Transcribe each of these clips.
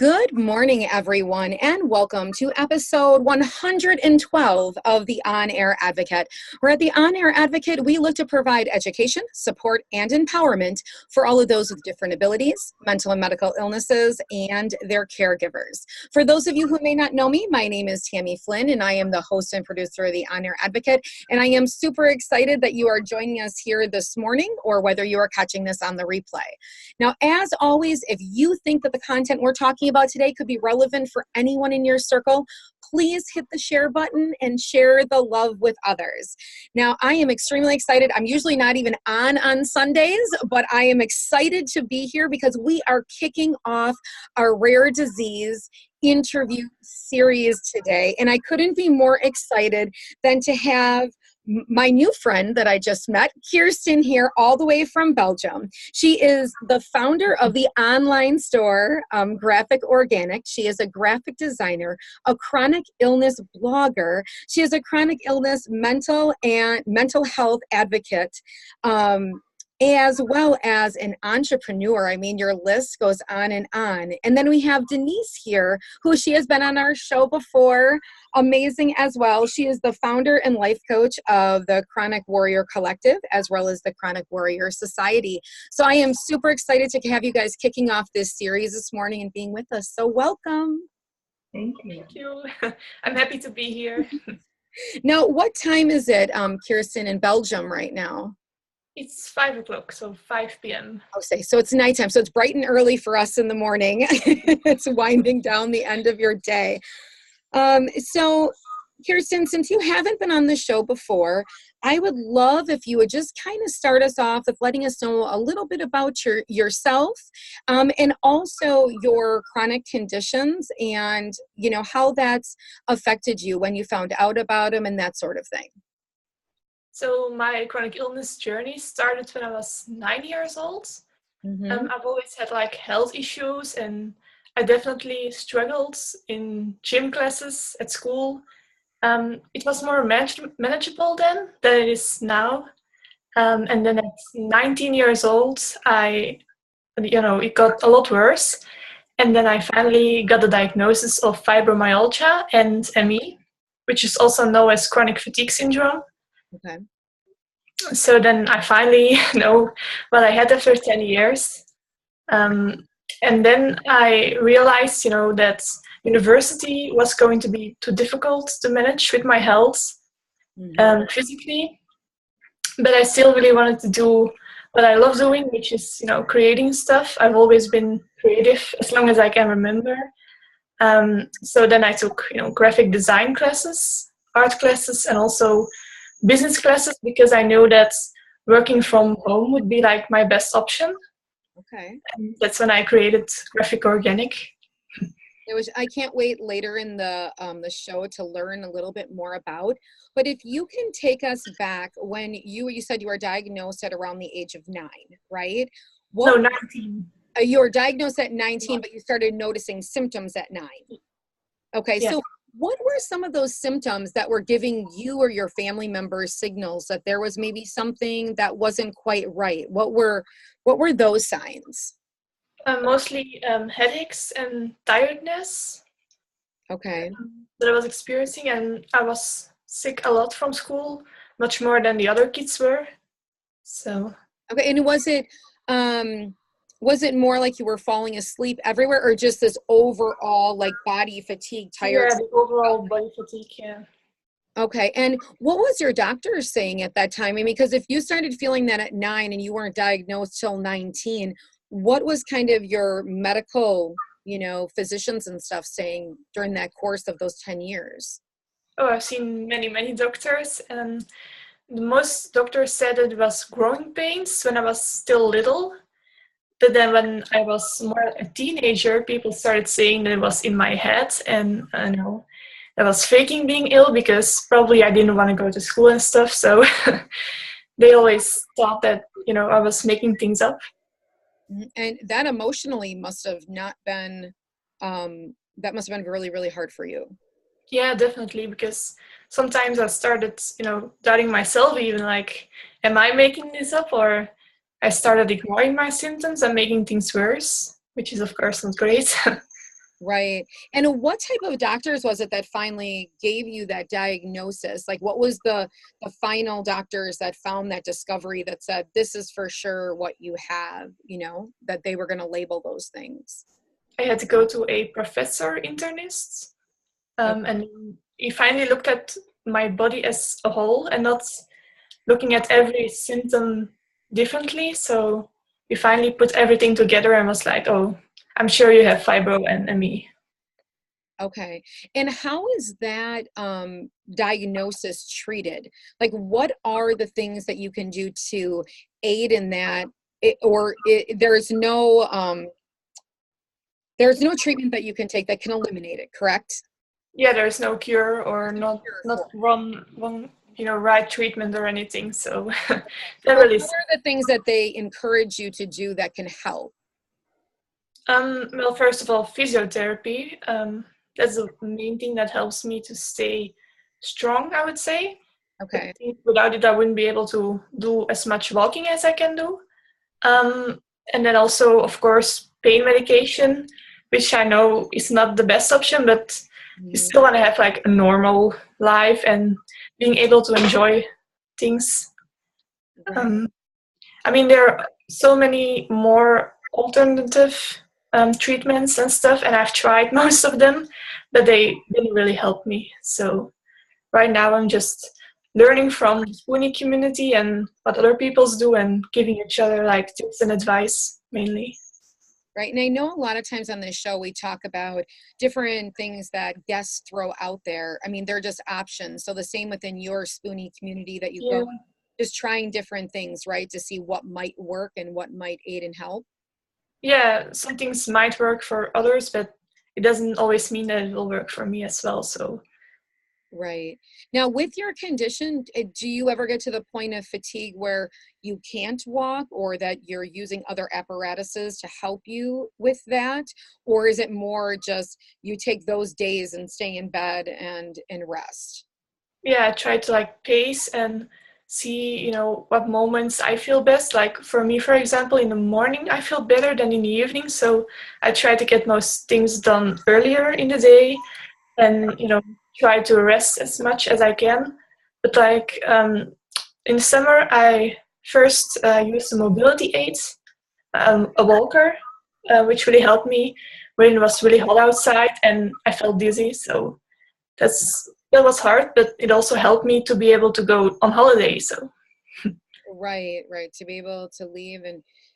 Good morning, everyone, and welcome to episode 112 of the On Air Advocate. Where at the On Air Advocate, we look to provide education, support, and empowerment for all of those with different abilities, mental and medical illnesses, and their caregivers. For those of you who may not know me, my name is Tammy Flynn, and I am the host and producer of the On Air Advocate. And I am super excited that you are joining us here this morning, or whether you are catching this on the replay. Now, as always, if you think that the content we're talking about today could be relevant for anyone in your circle, please hit the share button and share the love with others. Now, I am extremely excited. I'm usually not even on Sundays, but I am excited to be here because we are kicking off our rare disease interview series today. And I couldn't be more excited than to have my new friend that I just met, Kirsten, here all the way from Belgium. She is the founder of the online store, Graphic Organic. She is a graphic designer, a chronic illness blogger. She is a chronic illness mental health advocate, as well as an entrepreneur. I mean, your list goes on and on. And then we have Denise here, who she has been on our show before. Amazing as well. She is the founder and life coach of the Chronic Warrior Collective, as well as the Chronic Warrior Society. So I am super excited to have you guys kicking off this series this morning and being with us. So welcome. Thank you. I'm happy to be here. Now, what time is it, Kirsten, in Belgium right now? It's 5 o'clock, so 5 p.m. Okay, so it's nighttime. So it's bright and early for us in the morning. It's winding down the end of your day. So, Kirsten, since you haven't been on the show before, I would love if you would just kind of start us off with letting us know a little bit about yourself, and also your chronic conditions and, you know, how that's affected you when you found out about them and that sort of thing. So my chronic illness journey started when I was 9 years old. Mm-hmm. I've always had like health issues, and I definitely struggled in gym classes at school. It was more manageable then than it is now. And then at 19 years old, it got a lot worse. And then I finally got the diagnosis of fibromyalgia and ME, which is also known as chronic fatigue syndrome. Okay. So then I finally know what I had after 10 years. And then I realized, that university was going to be too difficult to manage with my health, physically. But I still really wanted to do what I love doing, which is, creating stuff. I've always been creative as long as I can remember. So then I took, graphic design classes, art classes, and also business classes, because I know that working from home would be like my best option. Okay. And that's when I created Graphic Organic. I can't wait later in the show to learn a little bit more about. But if you can take us back when you said you were diagnosed at around the age of 9, right? 19. You were diagnosed at 19, but you started noticing symptoms at 9. Okay, yeah. So what were some of those symptoms that were giving you or your family members signals that there was maybe something that wasn't quite right? What were those signs? Mostly headaches and tiredness. Okay. That I was experiencing, and I was sick a lot from school, much more than the other kids were. So. Okay, and was it more like you were falling asleep everywhere, or just this overall like body fatigue, tired? Yeah, the overall body fatigue, yeah. Okay, and what was your doctor saying at that time? I mean, because if you started feeling that at 9 and you weren't diagnosed till 19, what was kind of your medical, physicians and stuff saying during that course of those 10 years? Oh, I've seen many doctors, and the most doctors said it was growing pains when I was still little. But then when I was more a teenager, people started saying that it was in my head, and I was faking being ill because probably I didn't want to go to school and stuff. So they always thought that, I was making things up. And that emotionally must have not been, that must have been really, really hard for you. Yeah, definitely, because sometimes I started, doubting myself, even like, am I making this up? Or I started ignoring my symptoms and making things worse, which is of course not great. Right. And what type of doctors was it that finally gave you that diagnosis? Like, what was the final doctors that found that discovery that said, this is for sure what you have, that they were going to label those things? I had to go to a professor internist, Okay. and he finally looked at my body as a whole and not looking at every symptom differently. So he finally put everything together and was like, "Oh, I'm sure you have fibro and ME." Okay. And how is that diagnosis treated? Like, what are the things that you can do to aid in that? There's no treatment that you can take that can eliminate it, correct? Yeah, there's no cure or not Cure not for it. one right treatment or anything. So that But really. what are the things that they encourage you to do that can help? Well, first of all, physiotherapy. That's the main thing that helps me to stay strong, I would say. I Okay. think without it, I wouldn't be able to do as much walking as I can do. And then also, of course, pain medication, which I know is not the best option, but you Mhm. still want to have like a normal life and being able to enjoy things. Right. Um, I mean, there are so many more alternative treatments and stuff, and I've tried most of them, but they didn't really help me. So right now I'm just learning from the spoonie community and what other people's do and giving each other like tips and advice mainly. Right. And I know a lot of times on this show, we talk about different things that guests throw out there. I mean, they're just options. So the same within your spoonie community that you Yeah. go, just trying different things, right? To see what might work and what might aid and help. Yeah, some things might work for others, but it doesn't always mean that it will work for me as well. So Right. Now, with your condition, do you ever get to the point of fatigue where you can't walk or that you're using other apparatuses to help you with that? Or is it more just you take those days and stay in bed and rest? yeah, I try to like pace and see, what moments I feel best. Like for me, for example, in the morning I feel better than in the evening, so I try to get most things done earlier in the day and try to rest as much as I can. But like in summer, I first used a mobility aid, a walker, which really helped me when it was really hot outside and I felt dizzy. So that was hard, but it also helped me to be able to go on holiday. So Right, right. To be able to leave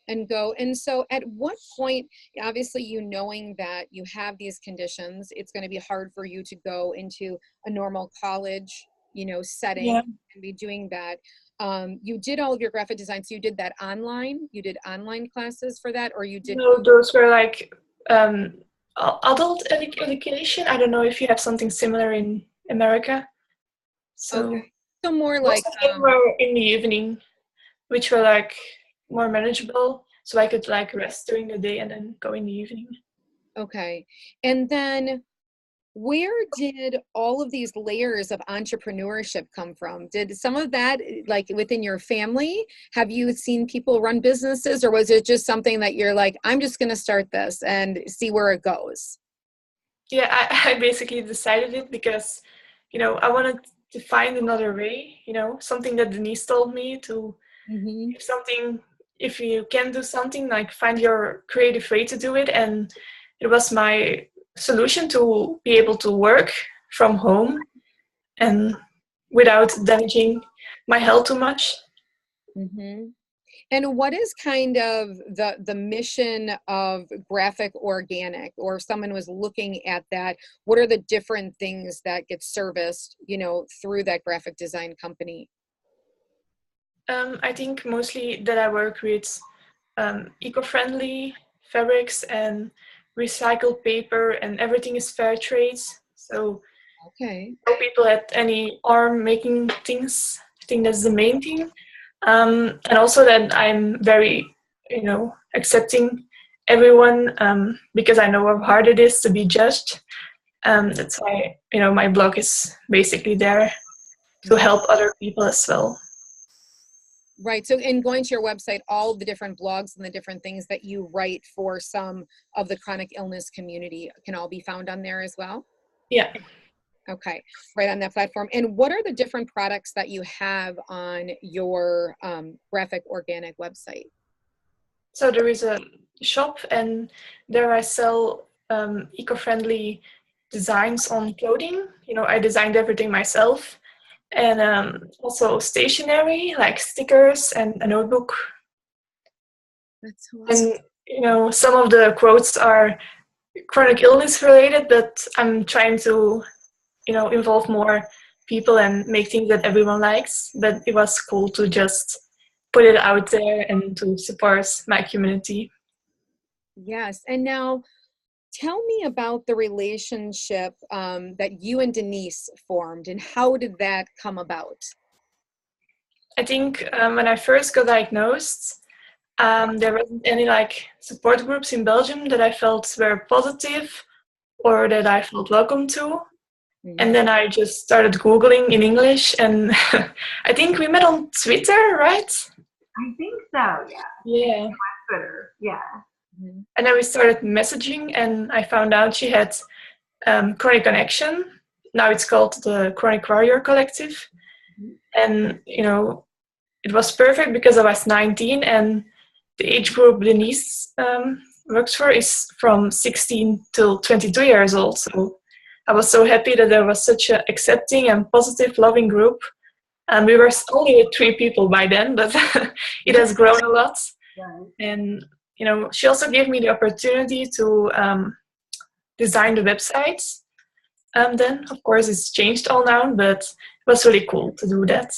and go. And so at what point, obviously you knowing that you have these conditions, it's going to be hard for you to go into a normal college, setting yeah, and be doing that. You did all of your graphic design, so you did that online. You did online classes for that, or you did those were like um, adult education. I don't know if you have something similar in America. So okay. So more most like of them were in the evening, which were like more manageable, so I could like rest during the day and then go in the evening. okay. And then where did all of these layers of entrepreneurship come from? Did some of that, like within your family, have you seen people run businesses, or was it just something that you're like, I'm just going to start this and see where it goes? Yeah, I basically decided it because, I wanted to find another way, something that Denise told me to, Hmm. if something, if you can do something, like find your creative way to do it. And it was my solution to be able to work from home and without damaging my health too much. Hmm. And what is kind of the mission of graphic organic, or if someone was looking at that, what are the different things that get serviced, through that graphic design company? I think mostly that I work with eco-friendly fabrics and recycled paper, and everything is fair trade. So Okay. no people at any harm making things. I think that's the main thing. And also that I'm very, accepting everyone, because I know how hard it is to be judged. That's why, my blog is basically there to help other people as well. Right. So in going to your website, all the different blogs and the different things that you write for some of the chronic illness community can all be found on there as well? Yeah. Okay. Right on that platform. And what are the different products that you have on your graphic organic website? So there is a shop, and there I sell eco-friendly designs on clothing. You know, I designed everything myself. And also stationery like stickers and a notebook. That's awesome. And you know, some of the quotes are chronic illness related, but I'm trying to, you know, involve more people and make things that everyone likes. But it was cool to just put it out there and to support my community. Yes. And now tell me about the relationship that you and Denise formed, and how did that come about? I think when I first got diagnosed, there wasn't any like support groups in Belgium that I felt were positive or that I felt welcome to. And then I just started Googling in English, and I think we met on Twitter, right? I think so, yeah. Yeah. Twitter, yeah. And then we started messaging, and I found out she had Chronic Connection. Now it's called the Chronic Warrior Collective. And, you know, it was perfect because I was 19, and the age group Denise works for is from 16 till 22 years old. So I was so happy that there was such an accepting and positive, loving group. And we were only with 3 people by then, but it has grown a lot. Right. And, you know, she also gave me the opportunity to design the website. Then, of course, it's changed all now, but it was really cool to do that.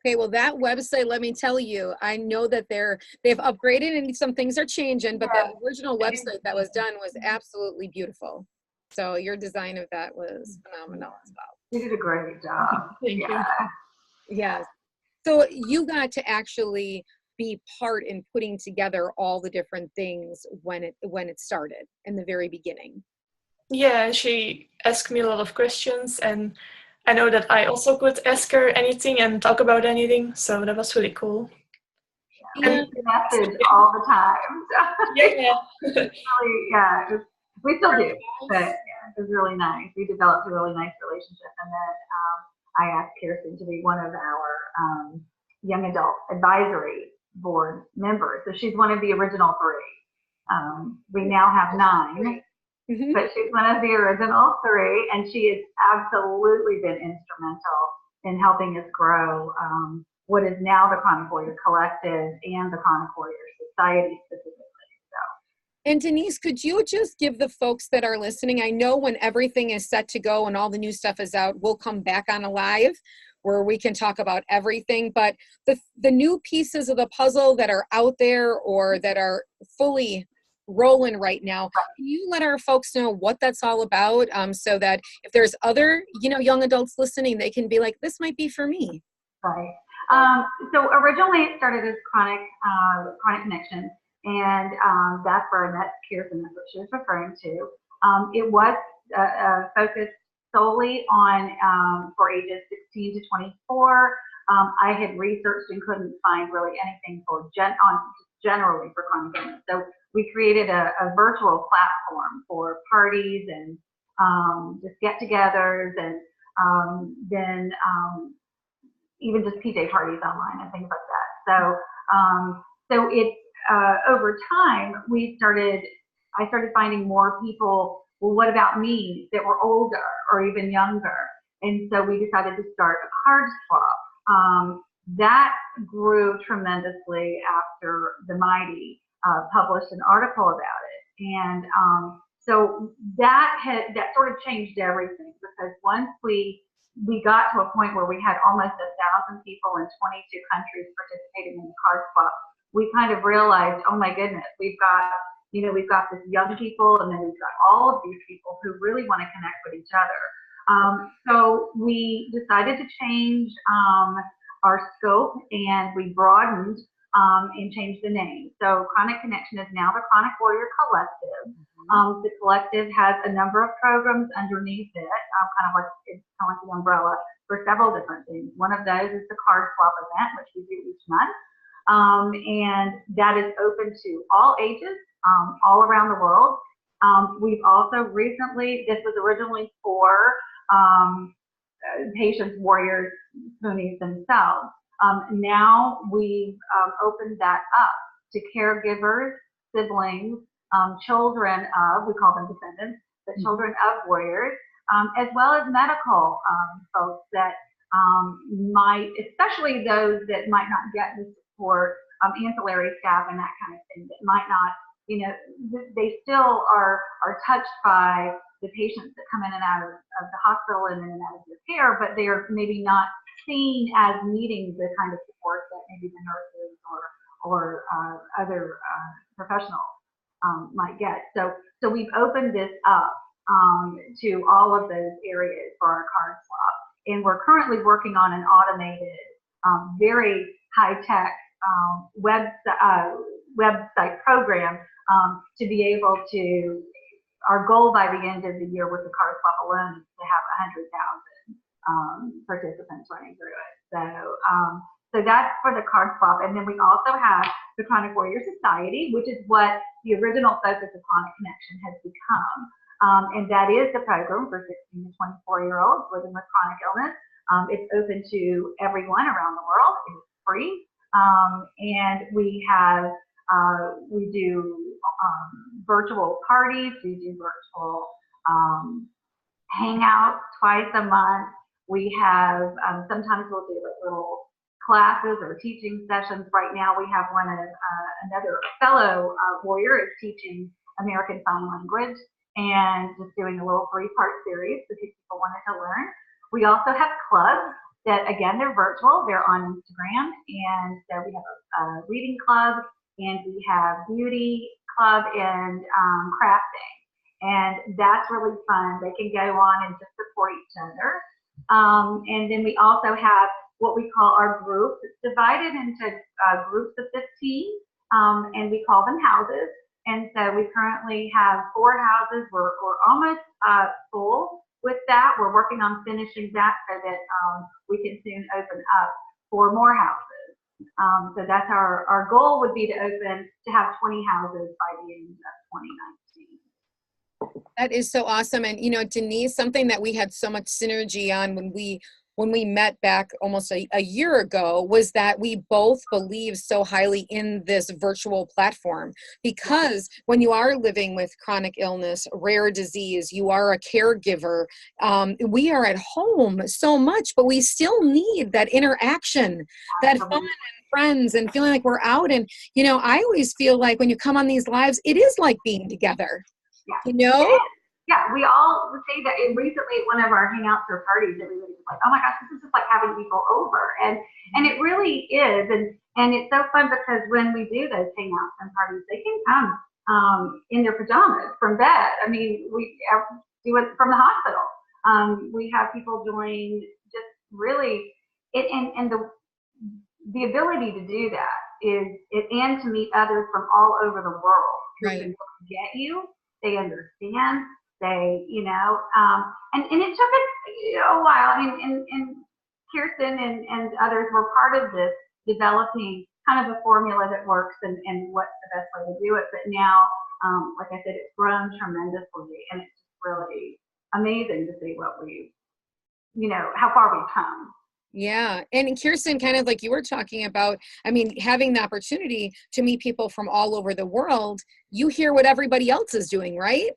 Okay, well, that website, let me tell you, I know that they've upgraded and some things are changing, but the original website that was done was absolutely beautiful. So your design of that was phenomenal as well. You did a great job. Thank you. Yes. So you got to actually be part in putting together all the different things when it started in the very beginning. Yeah, she asked me a lot of questions, and I know that I also could ask her anything and talk about anything, so that was really cool. And we message all the time. Yeah. Really, yeah, we still do, but yeah, it was really nice. We developed a really nice relationship, and then I asked Kirsten to be one of our young adult advisory board members. So she's one of the original 3. We now have 9. But she's one of the original 3, and she has absolutely been instrumental in helping us grow what is now the Chronic Warrior Collective and the Chronic Warrior Society specifically. And Denise, could you just give the folks that are listening, I know when everything is set to go and all the new stuff is out, we'll come back on a live where we can talk about everything, but the new pieces of the puzzle that are out there or that are fully rolling right now, can you let our folks know what that's all about, so that if there's other, you know, young adults listening, they can be like, this might be for me. Right. So originally it started as Chronic Connection, and that's where I met Kirsten. That's what she was referring to. It was focused solely on for ages 16 to 24. I had researched and couldn't find really anything for generally for chronic illness. So we created a virtual platform for parties and just get-togethers, and then even just PJ parties online and things like that. So it over time I started finding more people. Well, what about me that were older or even younger? And so we decided to start a card swap. That grew tremendously after the Mighty published an article about it, and so that sort of changed everything, because once we got to a point where we had almost 1,000 people in 22 countries participating in the card swap, we kind of realized, oh my goodness, we've got this young people, and then we've got all of these people who really want to connect with each other. So we decided to change our scope, and we broadened and changed the name. So Chronic Connection is now the Chronic Warrior Collective. The collective has a number of programs underneath it, kind of like the umbrella. for several different things. One of those is the card swap event, which we do each month. And that is open to all ages, all around the world. We've also recently, this was originally for patients, warriors, spoonies themselves. Now we've opened that up to caregivers, siblings, children of, we call them descendants, but children of warriors, as well as medical folks that might, especially those that might not get the support, ancillary staff and that kind of thing, that might not, you know, they still are touched by the patients that come in and out of the hospital and in and out of their care, but they are maybe not seen as needing the kind of support that maybe the nurses or other professionals might get. So we've opened this up to all of those areas for our card swap. And we're currently working on an automated, very high-tech website program to be able to, our goal by the end of the year with the card swap alone is to have 100,000 participants running through it. So that's for the card swap. And then we also have the Chronic Warrior Society, which is what the original focus of Chronic Connection has become. And that is the program for 16 to 24-year-olds living with chronic illness. It's open to everyone around the world. It's free. And we have, we do virtual parties. We do virtual hangouts twice a month. We have, sometimes we'll do like little classes or teaching sessions. Right now we have one of another fellow warrior is teaching American Sign Language and just doing a little 3-part series because people wanted to learn. We also have clubs that, again, they're virtual. They're on Instagram. And so we have a reading club, and we have beauty club and crafting. And that's really fun. They can go on and just support each other. And then we also have what we call our groups. It's divided into groups of 15, and we call them houses. And so we currently have 4 houses. We're almost full with that. We're working on finishing that so that we can soon open up 4 more houses. So that's our goal would be to have 20 houses by the end of 2019. That is so awesome. And, you know, Denise, something that we had so much synergy on when we met back almost a year ago was that we both believe so highly in this virtual platform, because when you are living with chronic illness, rare disease, you are a caregiver, we are at home so much, but we still need that interaction, that fun and friends and feeling like we're out. And, you know, I always feel like when you come on these lives, it is like being together, you know? Yeah, we all say that. And recently, one of our hangouts or parties, everybody was like, "Oh my gosh, this is just like having people over," and it really is. And it's so fun because when we do those hangouts and parties, they can come in their pajamas from bed. I mean, we do it from the hospital. We have people doing just really and the ability to do that and to meet others from all over the world who can get you. They understand. They, you know, and it took a while. I mean, and Kirsten and others were part of this, developing kind of a formula that works and what's the best way to do it. But now, like I said, it's grown tremendously, and it's really amazing to see what how far we've come. Yeah. And Kirsten, kind of like you were talking about, I mean, having the opportunity to meet people from all over the world, you hear what everybody else is doing, right?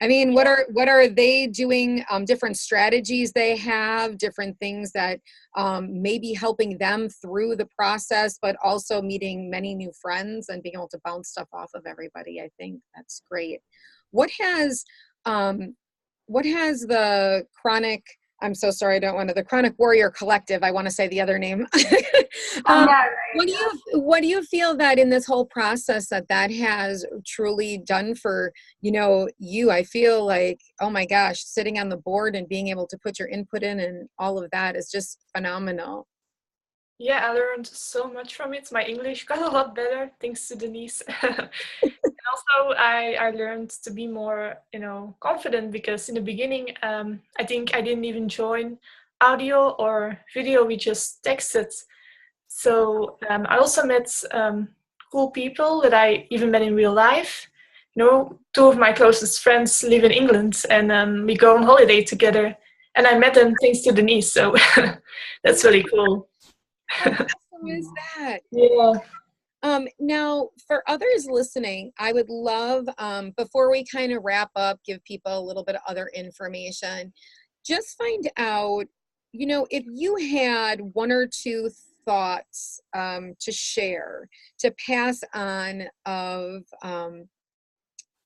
I mean, what are they doing? Different strategies they have, different things that may be helping them through the process, but also meeting many new friends and being able to bounce stuff off of everybody. I think that's great. What has the chronic, I'm so sorry, I don't want to, the Chronic Warrior Collective, I want to say the other name. What do you feel that in this whole process that has truly done for, you? I feel like, oh my gosh, sitting on the board and being able to put your input in and all of that is just phenomenal. Yeah, I learned so much from it. My English got a lot better thanks to Denise. And also I learned to be more, confident, because in the beginning, I think I didn't even join audio or video, we just texted. So I also met cool people that I even met in real life. You know, two of my closest friends live in England, and we go on holiday together. And I met them thanks to Denise, so that's really cool. How awesome is that? Yeah. Now, for others listening, I would love, before we kind of wrap up, give people a little bit of other information, just find out, you know, if you had one or two thoughts to share, to pass on of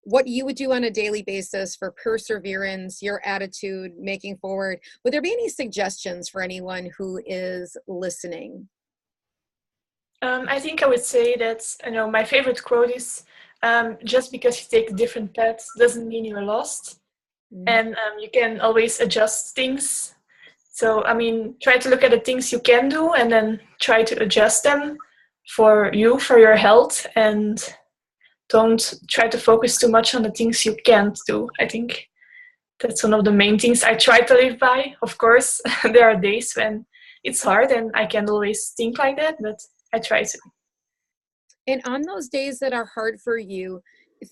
what you would do on a daily basis for perseverance, your attitude, making forward, would there be any suggestions for anyone who is listening? I think I would say that, you know, my favorite quote is, just because you take different paths doesn't mean you're lost. And you can always adjust things. So, I mean, try to look at the things you can do and then try to adjust them for you, for your health, and don't try to focus too much on the things you can't do. I think that's one of the main things I try to live by. Of course, there are days when it's hard and I can't always think like that, but I try to. And on those days that are hard for you,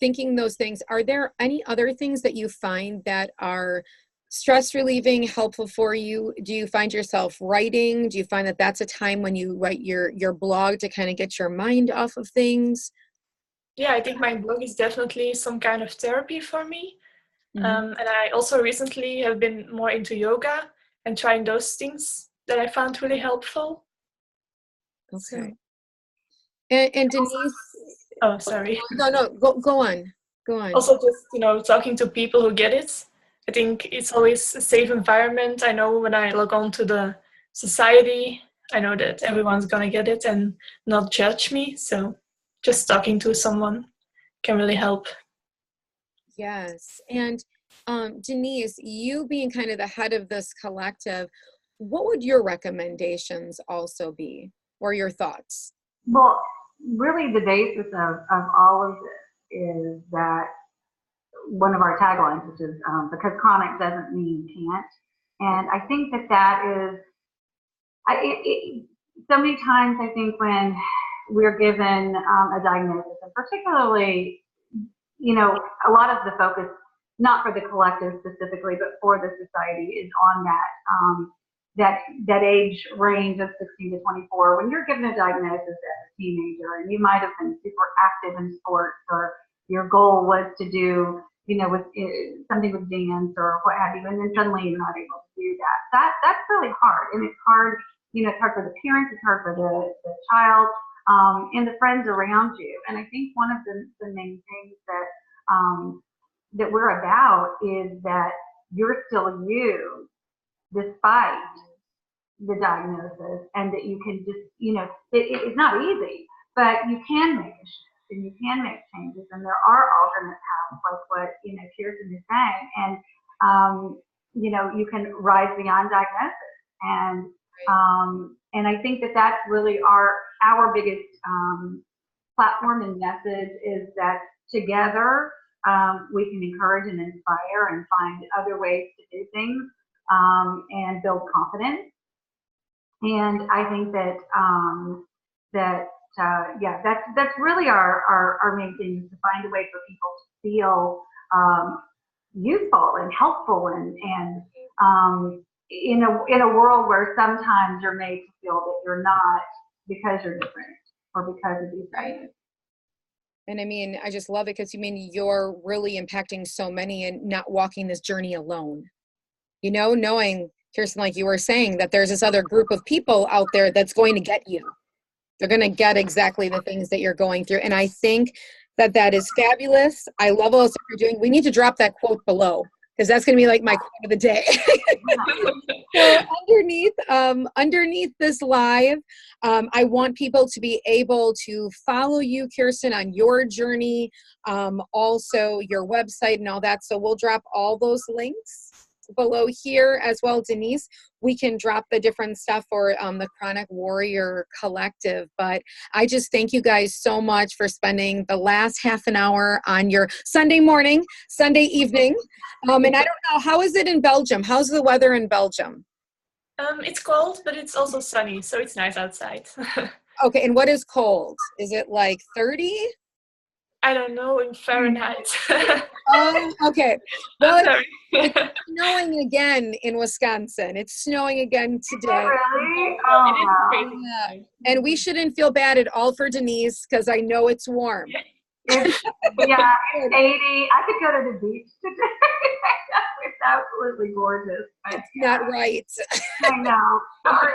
thinking those things, are there any other things that you find that are stress relieving, helpful for you? Do you find yourself writing? Do you find that that's a time when you write your blog to kind of get your mind off of things? Yeah, I think my blog is definitely some kind of therapy for me. Mm-hmm. And I also recently have been more into yoga and trying those things that I found really helpful. Okay. So. And Denise? Oh, sorry. No, go on. Go on. Also, just, you know, talking to people who get it. I think it's always a safe environment. I know when I log on to the society, I know that everyone's gonna get it and not judge me. So just talking to someone can really help. Yes. And Denise, you being kind of the head of this collective, what would your recommendations also be, or your thoughts? Well, really the basis of all of this is that one of our taglines, which is because chronic doesn't mean you can't. And I think that is, so many times I think when we're given a diagnosis, and particularly, you know, a lot of the focus, not for the collective specifically, but for the society, is on that age range of 16 to 24. When you're given a diagnosis as a teenager, and you might have been super active in sports, or your goal was to do, you know, with something with dance or what have you, and then suddenly you're not able to do that. That's really hard, and it's hard. You know, it's hard for the parents, it's hard for the child, and the friends around you. And I think one of the main things that we're about is that you're still you, despite the diagnosis, and that you can just, you know, it's not easy, but you can make a shift and you can make changes, and there are alternate paths, like what, you know, Kirsten is saying, and you know, you can rise beyond diagnosis, and I think that that's really our biggest platform and message, is that together we can encourage and inspire and find other ways to do things, and build confidence. And I think that yeah, that's really our main thing, is to find a way for people to feel useful and helpful, and in a world where sometimes you're made to feel that you're not, because you're different or because of these things. And I mean, I just love it, because you mean you're really impacting so many and not walking this journey alone. You know, knowing, Kirsten, like you were saying, that there's this other group of people out there that's going to get you. They're going to get exactly the things that you're going through. And I think that is fabulous. I love all that you're doing. We need to drop that quote below, because that's going to be like my quote of the day. So underneath this live, I want people to be able to follow you, Kirsten, on your journey, also your website and all that. So we'll drop all those links below here as well. Denise, we can drop the different stuff for the Chronic Warrior Collective. But I just thank you guys so much for spending the last half an hour on your Sunday morning, Sunday evening. And I don't know, how is it in Belgium? How's the weather in Belgium? It's cold, but it's also sunny, so it's nice outside. Okay, and what is cold? Is it like 30? I don't know in Fahrenheit. Okay. Well, Sorry. it's snowing again in Wisconsin. It's snowing again today. Really? Oh, it is wow. crazy. Yeah. And we shouldn't feel bad at all for Denise because I know it's warm. It's, yeah, it's 80. I could go to the beach today. It's absolutely gorgeous. But, It's not right. I know. Sorry.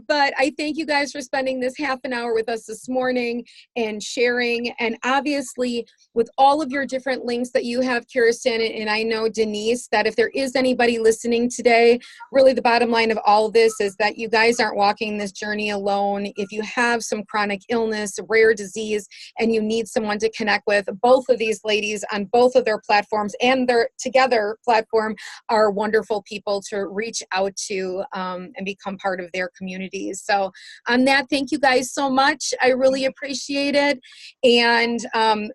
But I thank you guys for spending this half an hour with us this morning and sharing. And obviously, with all of your different links that you have, Kirsten, and I know Denise, that if there is anybody listening today, really the bottom line of all of this is that you guys aren't walking this journey alone. If you have some chronic illness, rare disease, and you need someone to connect with, both of these ladies on both of their platforms and their Together platform are wonderful people to reach out to and become part of their communities. So on that, thank you guys so much. I really appreciate it. And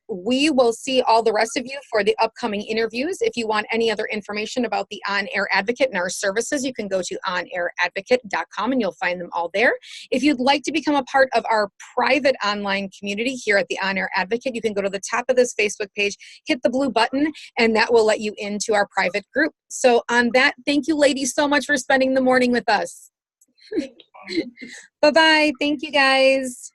we will see all the rest of you for the upcoming interviews. If you want any other information about the On Air Advocate and our services, you can go to onairadvocate.com and you'll find them all there. If you'd like to become a part of our private online community here at the On Air Advocate, you can go to the top of this Facebook page, hit the blue button, and that will let you into our private group. So on that, thank you ladies so much for spending the morning with us. Bye-bye. Thank you guys.